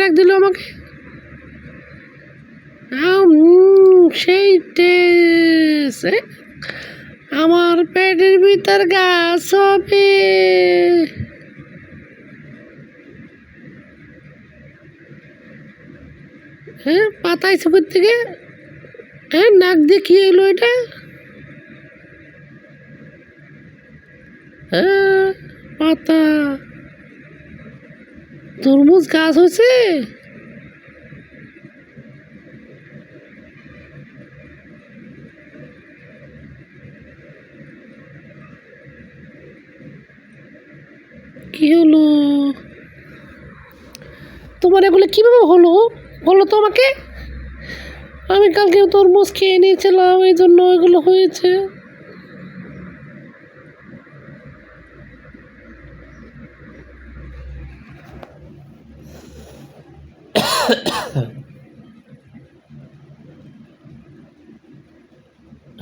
ডাক দিল আমাকে? সেই টেস্ট আমার পেটের ভিতর গাছ হবে। হ্যাঁ, পাতায় চোখের থেকে। হ্যাঁ, নাক দিয়ে কি এলো এটা? হ্যাঁ, পাতা। তরমুজ গাছ হয়েছে? কি হলো? তোমার এগুলো কিভাবে হলো বলো তো আমাকে? আমি কালকে তরমুজ খেয়ে নিয়েছিলাম, এই জন্য এগুলো হয়েছে।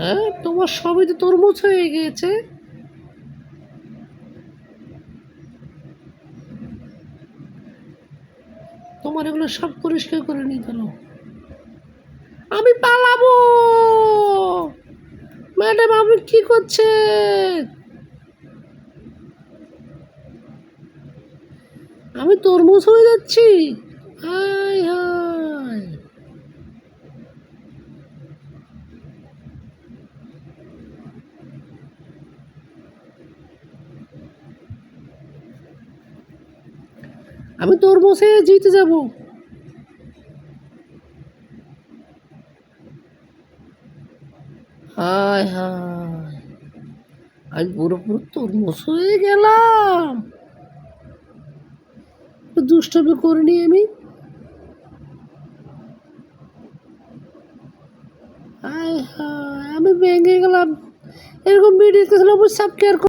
হ্যাঁ, তোমার সবই তো তরমুজ হয়ে গিয়েছে। তোমার এগুলো সব পরিষ্কার করে নিয়ে গেল। আমি পালাবো। ম্যাডাম, আপনি কি করছেন? আমি তরমুজ হয়ে যাচ্ছি। হায় হায়। আমি তরমুজ হয়ে জিতে যাব। হায় হায়, আমি পুরোপুরি তরমুজ হয়ে গেলাম। দুষ্টমি করিনি আমি। হায় হায়, আমি ভেঙে গেলাম। এরকম ভিডিও দেখলে অবশ্যই সাবস্ক্রাইব